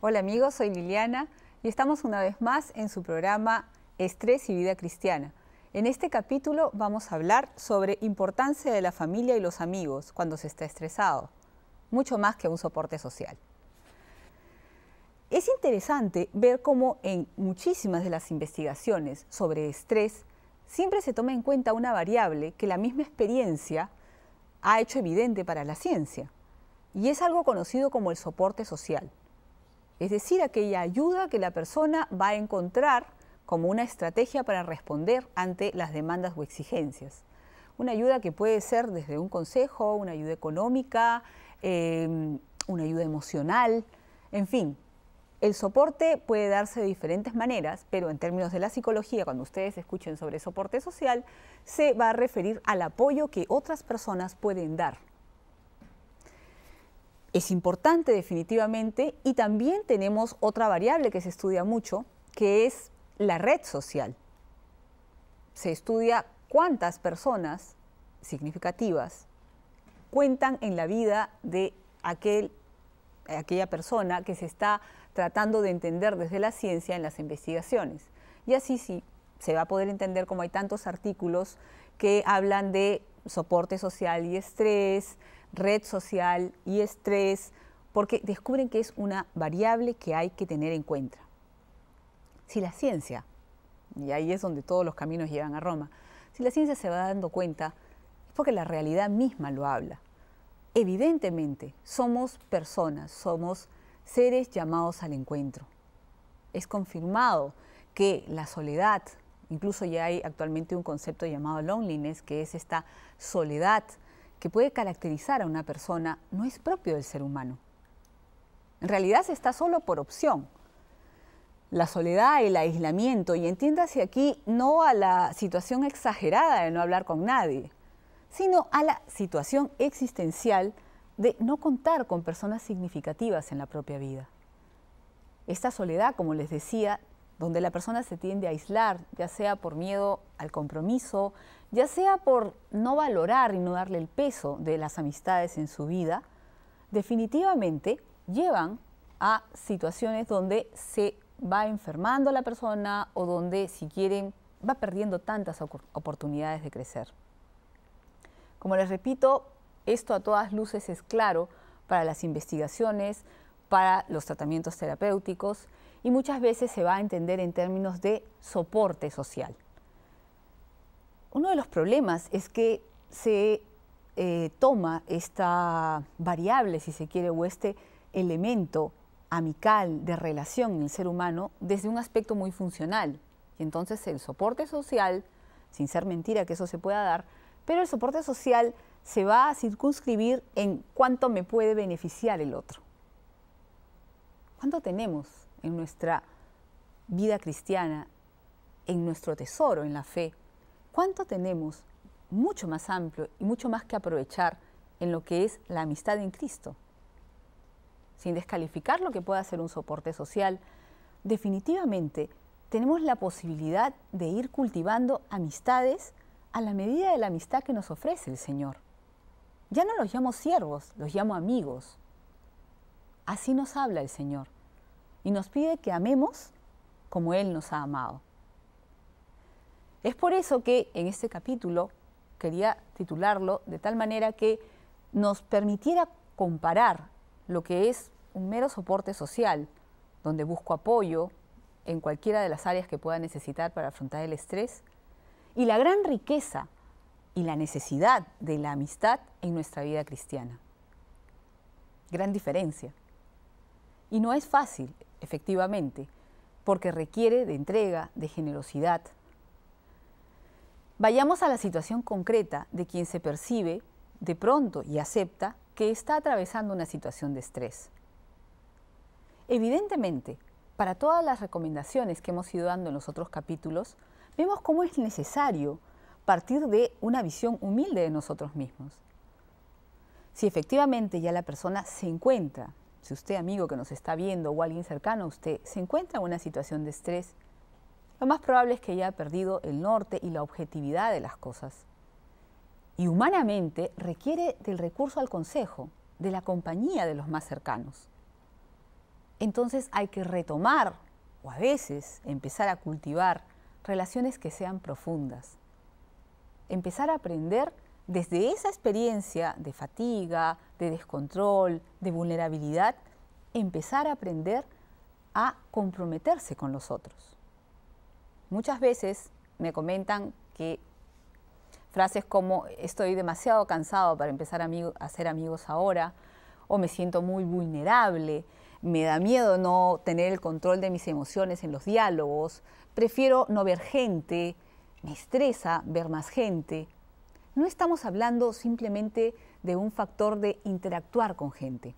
Hola amigos, soy Liliana y estamos una vez más en su programa Estrés y Vida Cristiana. En este capítulo vamos a hablar sobre importancia de la familia y los amigos cuando se está estresado, mucho más que un soporte social. Es interesante ver cómo en muchísimas de las investigaciones sobre estrés siempre se toma en cuenta una variable que la misma experiencia ha hecho evidente para la ciencia, y es algo conocido como el soporte social. Es decir, aquella ayuda que la persona va a encontrar como una estrategia para responder ante las demandas o exigencias. Una ayuda que puede ser desde un consejo, una ayuda económica, una ayuda emocional, en fin. El soporte puede darse de diferentes maneras, pero en términos de la psicología, cuando ustedes escuchen sobre soporte social, se va a referir al apoyo que otras personas pueden dar. Es importante definitivamente, y también tenemos otra variable que se estudia mucho, que es la red social. Se estudia cuántas personas significativas cuentan en la vida de aquella persona que se está tratando de entender desde la ciencia en las investigaciones. Y así sí se va a poder entender cómo hay tantos artículos que hablan de soporte social y estrés, red social y estrés, porque descubren que es una variable que hay que tener en cuenta. Si la ciencia, y ahí es donde todos los caminos llegan a Roma, si la ciencia se va dando cuenta, es porque la realidad misma lo habla. Evidentemente, somos personas, somos seres llamados al encuentro. Es confirmado que la soledad, incluso ya hay actualmente un concepto llamado loneliness, que es esta soledad que puede caracterizar a una persona, no es propio del ser humano. En realidad se está solo por opción. La soledad, el aislamiento, y entiéndase aquí no a la situación exagerada de no hablar con nadie, sino a la situación existencial de no contar con personas significativas en la propia vida. Esta soledad, como les decía, donde la persona se tiende a aislar, ya sea por miedo al compromiso, ya sea por no valorar y no darle el peso de las amistades en su vida, definitivamente llevan a situaciones donde se va enfermando la persona o donde, si quieren, va perdiendo tantas oportunidades de crecer. Como les repito, esto a todas luces es claro para las investigaciones, para los tratamientos terapéuticos, y muchas veces se va a entender en términos de soporte social. Uno de los problemas es que se toma esta variable, si se quiere, o este elemento amical de relación en el ser humano desde un aspecto muy funcional. Y entonces el soporte social, sin ser mentira que eso se pueda dar, pero el soporte social se va a circunscribir en cuánto me puede beneficiar el otro. ¿Cuánto tenemos en nuestra vida cristiana, en nuestro tesoro, en la fe? ¿Cuánto tenemos mucho más amplio y mucho más que aprovechar en lo que es la amistad en Cristo? Sin descalificar lo que pueda ser un soporte social, definitivamente tenemos la posibilidad de ir cultivando amistades a la medida de la amistad que nos ofrece el Señor. Ya no los llamo siervos, los llamo amigos. Así nos habla el Señor y nos pide que amemos como Él nos ha amado. Es por eso que en este capítulo quería titularlo de tal manera que nos permitiera comparar lo que es un mero soporte social, donde busco apoyo en cualquiera de las áreas que pueda necesitar para afrontar el estrés, y la gran riqueza y la necesidad de la amistad en nuestra vida cristiana. Gran diferencia. Y no es fácil, efectivamente, porque requiere de entrega, de generosidad. Vayamos a la situación concreta de quien se percibe de pronto y acepta que está atravesando una situación de estrés. Evidentemente, para todas las recomendaciones que hemos ido dando en los otros capítulos, vemos cómo es necesario partir de una visión humilde de nosotros mismos. Si efectivamente ya la persona se encuentra, si usted, amigo que nos está viendo o alguien cercano a usted, se encuentra en una situación de estrés, lo más probable es que haya perdido el norte y la objetividad de las cosas. Y humanamente requiere del recurso al consejo, de la compañía de los más cercanos. entonces hay que retomar o a veces empezar a cultivar relaciones que sean profundas. Empezar a aprender desde esa experiencia de fatiga, de descontrol, de vulnerabilidad, empezar a aprender a comprometerse con los otros. Muchas veces me comentan frases como estoy demasiado cansado para empezar a ser amigos ahora, o me siento muy vulnerable, me da miedo no tener el control de mis emociones en los diálogos, prefiero no ver gente, me estresa ver más gente. No estamos hablando simplemente de un factor de interactuar con gente.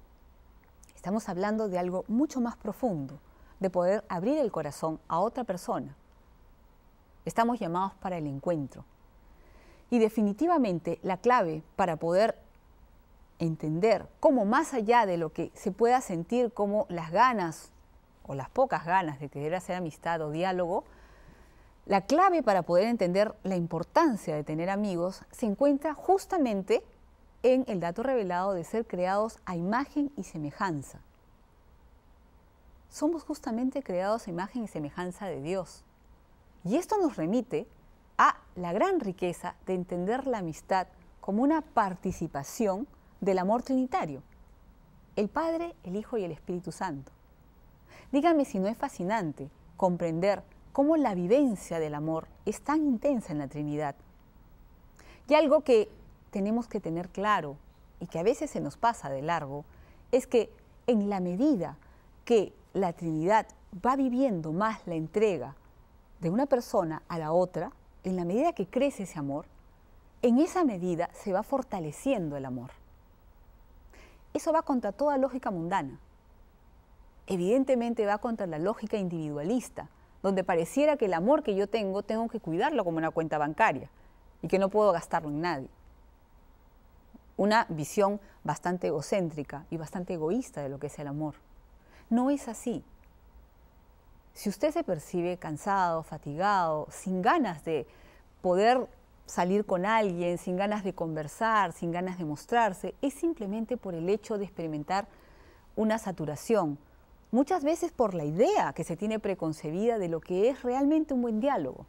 Estamos hablando de algo mucho más profundo, de poder abrir el corazón a otra persona. Estamos llamados para el encuentro. Y definitivamente la clave para poder entender cómo más allá de lo que se pueda sentir como las ganas o las pocas ganas de querer hacer amistad o diálogo, la clave para poder entender la importancia de tener amigos se encuentra justamente en el dato revelado de ser creados a imagen y semejanza. Somos justamente creados a imagen y semejanza de Dios. Y esto nos remite a la gran riqueza de entender la amistad como una participación del amor trinitario, el Padre, el Hijo y el Espíritu Santo. Dígame si no es fascinante comprender cómo la vivencia del amor es tan intensa en la Trinidad. Y algo que tenemos que tener claro y que a veces se nos pasa de largo es que en la medida que la Trinidad va viviendo más la entrega de una persona a la otra, en la medida que crece ese amor, en esa medida se va fortaleciendo el amor. Eso va contra toda lógica mundana. Evidentemente va contra la lógica individualista, donde pareciera que el amor que yo tengo que cuidarlo como una cuenta bancaria y que no puedo gastarlo en nadie. Una visión bastante egocéntrica y bastante egoísta de lo que es el amor. No es así. Si usted se percibe cansado, fatigado, sin ganas de poder salir con alguien, sin ganas de conversar, sin ganas de mostrarse, es simplemente por el hecho de experimentar una saturación, muchas veces por la idea que se tiene preconcebida de lo que es realmente un buen diálogo.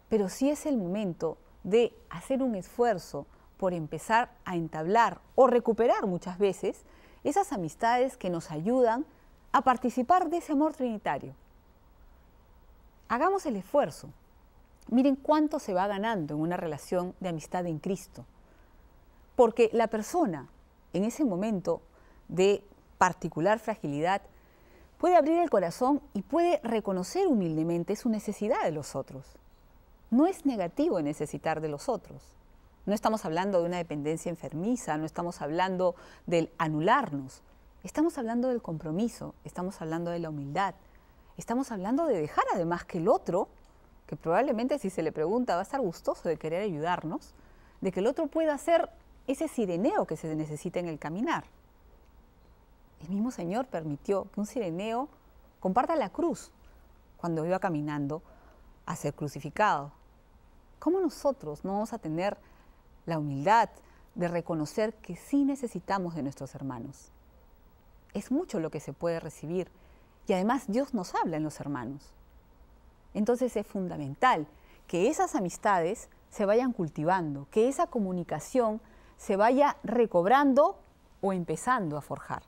Pero sí es el momento de hacer un esfuerzo por empezar a entablar o recuperar muchas veces esas amistades que nos ayudan a participar de ese amor trinitario. Hagamos el esfuerzo. Miren cuánto se va ganando en una relación de amistad en Cristo. Porque la persona, en ese momento de particular fragilidad, puede abrir el corazón y puede reconocer humildemente su necesidad de los otros. No es negativo necesitar de los otros. No estamos hablando de una dependencia enfermiza, no estamos hablando del anularnos. Estamos hablando del compromiso, estamos hablando de la humildad. Estamos hablando de dejar además que el otro, que probablemente si se le pregunta va a estar gustoso de querer ayudarnos, de que el otro pueda hacer ese sireneo que se necesita en el caminar. El mismo Señor permitió que un sireneo comparta la cruz cuando iba caminando a ser crucificado. ¿Cómo nosotros no vamos a tener la humildad de reconocer que sí necesitamos de nuestros hermanos? Es mucho lo que se puede recibir y además Dios nos habla en los hermanos. Entonces es fundamental que esas amistades se vayan cultivando, que esa comunicación se vaya recobrando o empezando a forjar.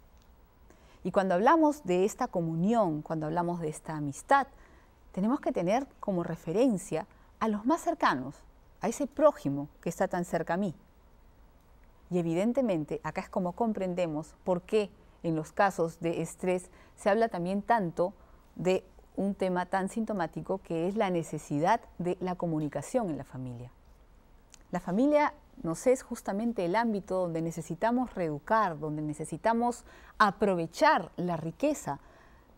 Y cuando hablamos de esta comunión, cuando hablamos de esta amistad, tenemos que tener como referencia a los más cercanos, a ese prójimo que está tan cerca a mí. Y evidentemente acá es como comprendemos por qué en los casos de estrés se habla también tanto de un tema tan sintomático que es la necesidad de la comunicación en la familia. La familia nos es justamente el ámbito donde necesitamos reeducar, donde necesitamos aprovechar la riqueza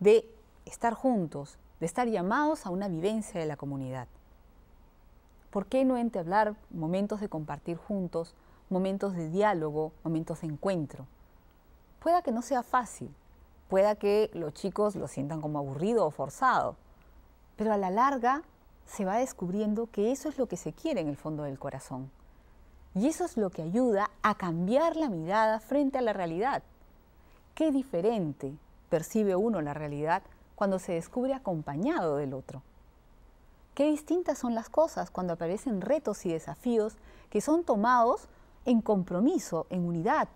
de estar juntos, de estar llamados a una vivencia de la comunidad. ¿Por qué no entablar momentos de compartir juntos, momentos de diálogo, momentos de encuentro? Pueda que no sea fácil, pueda que los chicos lo sientan como aburrido o forzado, pero a la larga se va descubriendo que eso es lo que se quiere en el fondo del corazón. Y eso es lo que ayuda a cambiar la mirada frente a la realidad. Qué diferente percibe uno la realidad cuando se descubre acompañado del otro. Qué distintas son las cosas cuando aparecen retos y desafíos que son tomados en compromiso, en unidad,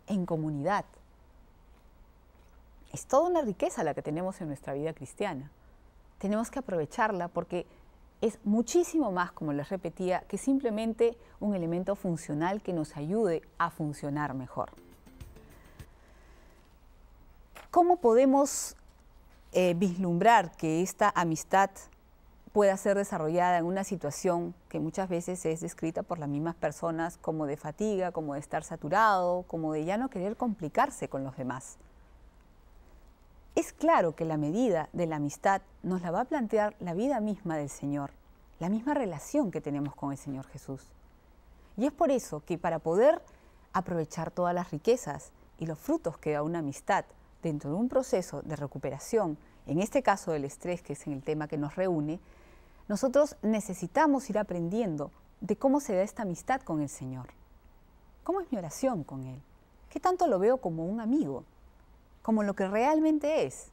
en comunidad. Es toda una riqueza la que tenemos en nuestra vida cristiana. Tenemos que aprovecharla porque es muchísimo más, como les repetía, que simplemente un elemento funcional que nos ayude a funcionar mejor. ¿Cómo podemos vislumbrar que esta amistad pueda ser desarrollada en una situación que muchas veces es descrita por las mismas personas como de fatiga, como de estar saturado, como de ya no querer complicarse con los demás? Es claro que la medida de la amistad nos la va a plantear la vida misma del Señor, la misma relación que tenemos con el Señor Jesús. Y es por eso que para poder aprovechar todas las riquezas y los frutos que da una amistad dentro de un proceso de recuperación, en este caso del estrés, que es el tema que nos reúne, nosotros necesitamos ir aprendiendo de cómo se da esta amistad con el Señor. ¿Cómo es mi oración con Él? ¿Qué tanto lo veo como un amigo? Como lo que realmente es.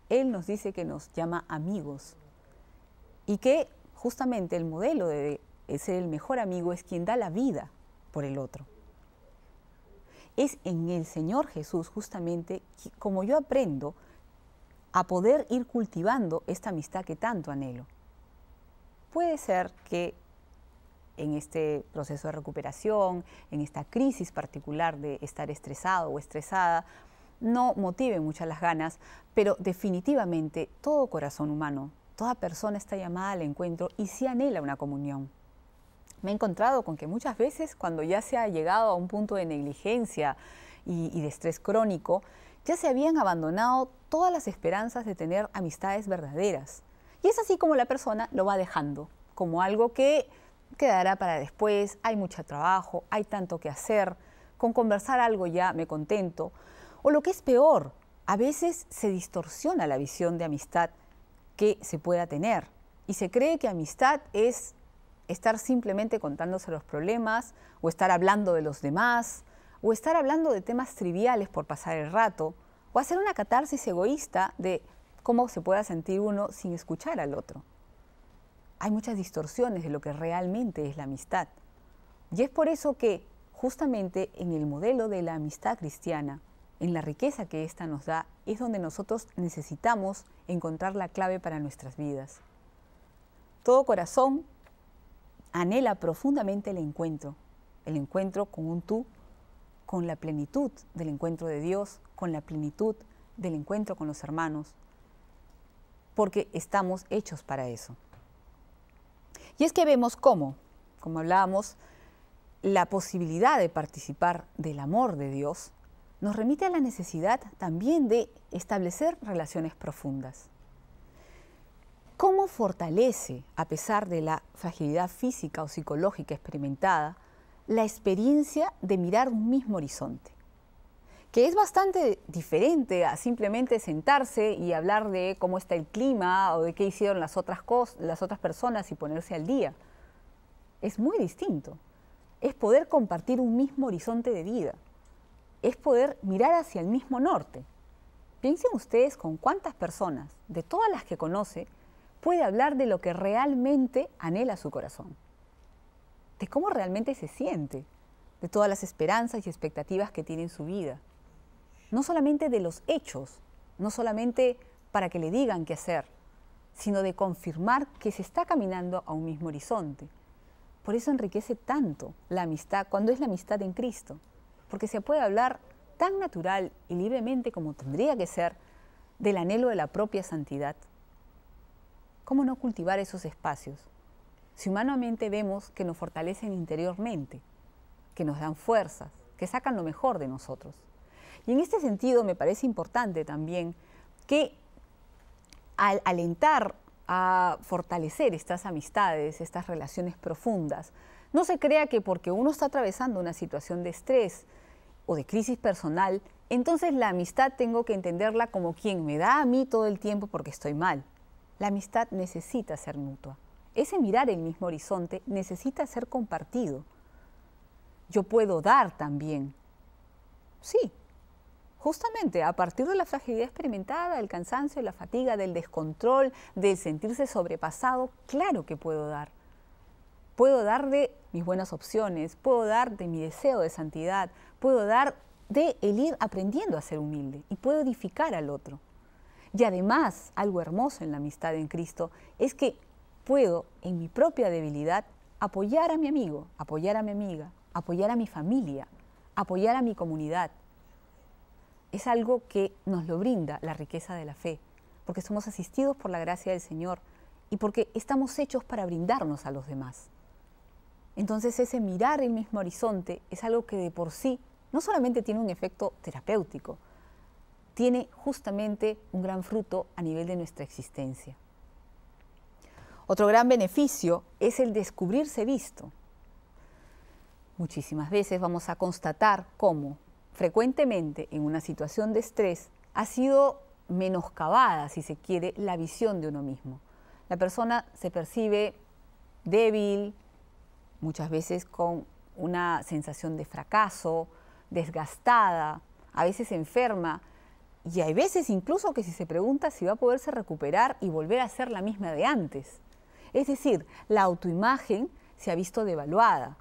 Él nos dice que nos llama amigos y que justamente el modelo de ser el mejor amigo es quien da la vida por el otro. Es en el Señor Jesús justamente como yo aprendo a poder ir cultivando esta amistad que tanto anhelo. Puede ser que en este proceso de recuperación, en esta crisis particular de estar estresado o estresada, no motive muchas las ganas, pero definitivamente todo corazón humano, toda persona está llamada al encuentro y sí anhela una comunión. Me he encontrado con que muchas veces cuando ya se ha llegado a un punto de negligencia y de estrés crónico, ya se habían abandonado todas las esperanzas de tener amistades verdaderas. Y es así como la persona lo va dejando, como algo que quedará para después, hay mucho trabajo, hay tanto que hacer, con conversar algo ya me contento. O lo que es peor, a veces se distorsiona la visión de amistad que se pueda tener y se cree que amistad es estar simplemente contándose los problemas o estar hablando de los demás o estar hablando de temas triviales por pasar el rato o hacer una catarsis egoísta de cómo se pueda sentir uno sin escuchar al otro. Hay muchas distorsiones de lo que realmente es la amistad. Y es por eso que justamente en el modelo de la amistad cristiana, en la riqueza que ésta nos da, es donde nosotros necesitamos encontrar la clave para nuestras vidas. Todo corazón anhela profundamente el encuentro con un tú, con la plenitud del encuentro de Dios, con la plenitud del encuentro con los hermanos, porque estamos hechos para eso. Y es que vemos cómo, como hablábamos, la posibilidad de participar del amor de Dios nos remite a la necesidad también de establecer relaciones profundas. ¿Cómo fortalece, a pesar de la fragilidad física o psicológica experimentada, la experiencia de mirar un mismo horizonte? Que es bastante diferente a simplemente sentarse y hablar de cómo está el clima o de qué hicieron las otras personas y ponerse al día. Es muy distinto. Es poder compartir un mismo horizonte de vida. Es poder mirar hacia el mismo norte. Piensen ustedes con cuántas personas, de todas las que conoce, puede hablar de lo que realmente anhela su corazón, de cómo realmente se siente, de todas las esperanzas y expectativas que tiene en su vida. No solamente de los hechos, no solamente para que le digan qué hacer, sino de confirmar que se está caminando a un mismo horizonte. Por eso enriquece tanto la amistad cuando es la amistad en Cristo, porque se puede hablar tan natural y libremente como tendría que ser del anhelo de la propia santidad. ¿Cómo no cultivar esos espacios? Si humanamente vemos que nos fortalecen interiormente, que nos dan fuerzas, que sacan lo mejor de nosotros. Y en este sentido me parece importante también que al alentar a fortalecer estas amistades, estas relaciones profundas, no se crea que porque uno está atravesando una situación de estrés o de crisis personal, entonces la amistad tengo que entenderla como quien me da a mí todo el tiempo porque estoy mal. La amistad necesita ser mutua. Ese mirar el mismo horizonte necesita ser compartido. Yo puedo dar también. Sí, justamente a partir de la fragilidad experimentada, del cansancio, de la fatiga, del descontrol, del sentirse sobrepasado, claro que puedo dar. Puedo dar de mis buenas opciones, puedo dar de mi deseo de santidad, puedo dar de el ir aprendiendo a ser humilde y puedo edificar al otro. Y además, algo hermoso en la amistad en Cristo es que puedo, en mi propia debilidad, apoyar a mi amigo, apoyar a mi amiga, apoyar a mi familia, apoyar a mi comunidad. Es algo que nos lo brinda la riqueza de la fe, porque somos asistidos por la gracia del Señor y porque estamos hechos para brindarnos a los demás. Entonces ese mirar el mismo horizonte es algo que de por sí no solamente tiene un efecto terapéutico, tiene justamente un gran fruto a nivel de nuestra existencia. Otro gran beneficio es el descubrirse visto. Muchísimas veces vamos a constatar cómo frecuentemente en una situación de estrés ha sido menoscabada, si se quiere, la visión de uno mismo. La persona se percibe débil, muchas veces con una sensación de fracaso, desgastada, a veces enferma, y hay veces incluso que si se pregunta si va a poderse recuperar y volver a ser la misma de antes. Es decir, la autoimagen se ha visto devaluada,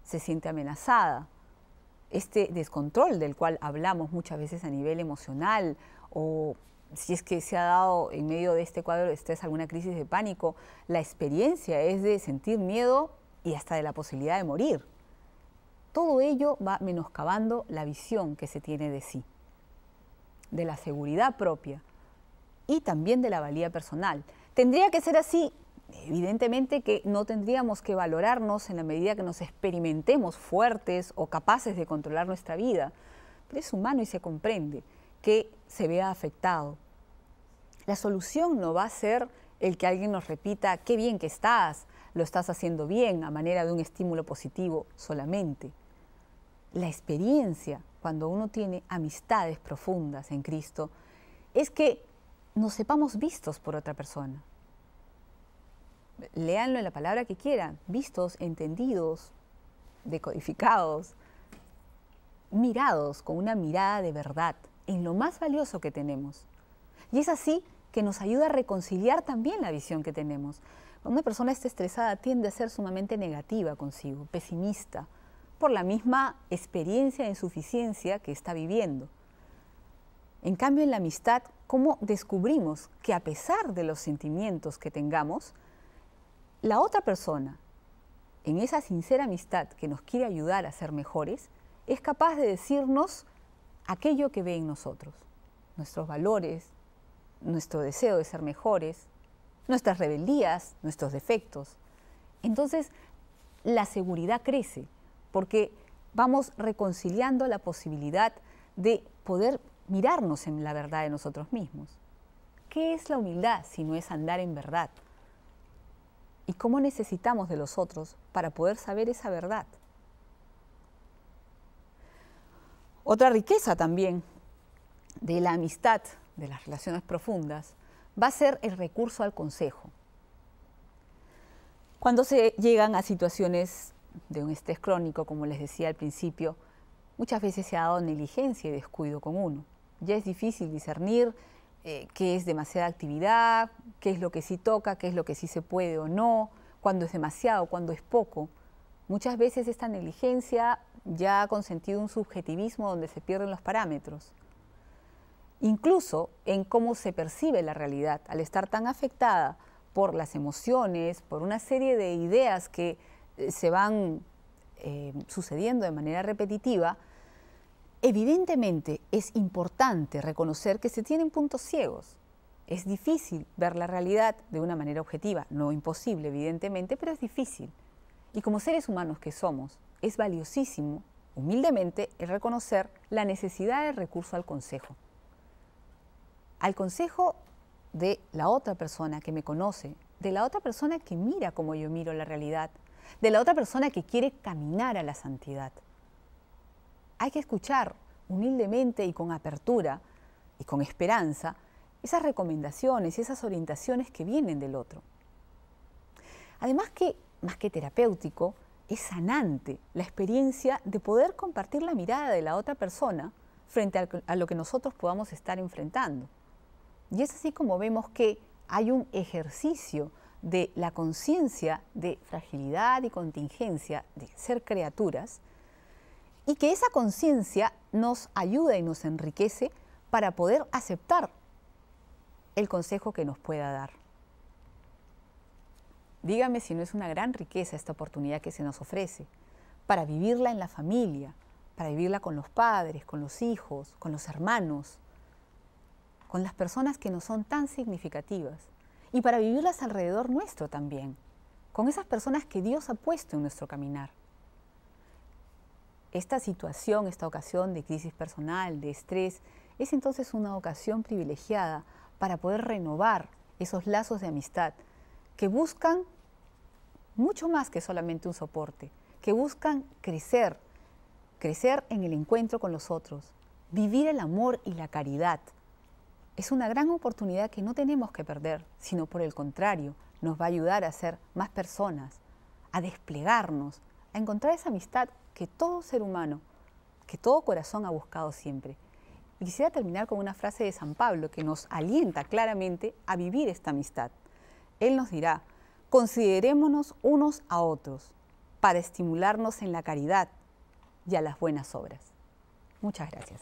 se siente amenazada. Este descontrol del cual hablamos muchas veces a nivel emocional, o si es que se ha dado en medio de este cuadro de estrés alguna crisis de pánico, la experiencia es de sentir miedo y hasta de la posibilidad de morir. Todo ello va menoscabando la visión que se tiene de sí, de la seguridad propia y también de la valía personal. ¿Tendría que ser así? Evidentemente que no tendríamos que valorarnos en la medida que nos experimentemos fuertes o capaces de controlar nuestra vida, pero es humano y se comprende que se vea afectado. La solución no va a ser el que alguien nos repita qué bien que estás, lo estás haciendo bien, a manera de un estímulo positivo solamente. La experiencia, cuando uno tiene amistades profundas en Cristo, es que nos sepamos vistos por otra persona. Léanlo en la palabra que quieran, vistos, entendidos, decodificados, mirados con una mirada de verdad en lo más valioso que tenemos. Y es así que nos ayuda a reconciliar también la visión que tenemos. Cuando una persona está estresada tiende a ser sumamente negativa consigo, pesimista, por la misma experiencia de insuficiencia que está viviendo. En cambio, en la amistad, ¿cómo descubrimos que a pesar de los sentimientos que tengamos, la otra persona, en esa sincera amistad que nos quiere ayudar a ser mejores, es capaz de decirnos aquello que ve en nosotros, nuestros valores, nuestro deseo de ser mejores, nuestras rebeldías, nuestros defectos? Entonces, la seguridad crece porque vamos reconciliando la posibilidad de poder mirarnos en la verdad de nosotros mismos. ¿Qué es la humildad si no es andar en verdad? ¿Y cómo necesitamos de los otros para poder saber esa verdad? Otra riqueza también de la amistad, de las relaciones profundas, va a ser el recurso al consejo. Cuando se llegan a situaciones de un estrés crónico, como les decía al principio, muchas veces se ha dado negligencia y descuido con uno. Ya es difícil discernir qué es demasiada actividad, qué es lo que sí toca, qué es lo que sí se puede o no, cuándo es demasiado, cuándo es poco. Muchas veces esta negligencia ya ha consentido un subjetivismo donde se pierden los parámetros. Incluso en cómo se percibe la realidad, al estar tan afectada por las emociones, por una serie de ideas que se van sucediendo de manera repetitiva, evidentemente es importante reconocer que se tienen puntos ciegos. Es difícil ver la realidad de una manera objetiva, no imposible evidentemente, pero es difícil. Y como seres humanos que somos, es valiosísimo, humildemente, el reconocer la necesidad del recurso al consejo. Al consejo de la otra persona que me conoce, de la otra persona que mira como yo miro la realidad, de la otra persona que quiere caminar a la santidad. Hay que escuchar humildemente y con apertura y con esperanza esas recomendaciones y esas orientaciones que vienen del otro. Además que, más que terapéutico, es sanante la experiencia de poder compartir la mirada de la otra persona frente a lo que nosotros podamos estar enfrentando. Y es así como vemos que hay un ejercicio de la conciencia de fragilidad y contingencia de ser criaturas, y que esa conciencia nos ayuda y nos enriquece para poder aceptar el consejo que nos pueda dar. Dígame si no es una gran riqueza esta oportunidad que se nos ofrece para vivirla en la familia, para vivirla con los padres, con los hijos, con los hermanos, con las personas que no son tan significativas, y para vivirlas alrededor nuestro también, con esas personas que Dios ha puesto en nuestro caminar. Esta situación, esta ocasión de crisis personal, de estrés, es entonces una ocasión privilegiada para poder renovar esos lazos de amistad que buscan mucho más que solamente un soporte, que buscan crecer en el encuentro con los otros, vivir el amor y la caridad. Es una gran oportunidad que no tenemos que perder, sino por el contrario, nos va a ayudar a ser más personas, a desplegarnos, a encontrar esa amistad que todo ser humano, que todo corazón ha buscado siempre. Y quisiera terminar con una frase de San Pablo que nos alienta claramente a vivir esta amistad. Él nos dirá: considerémonos unos a otros para estimularnos en la caridad y a las buenas obras. Muchas gracias.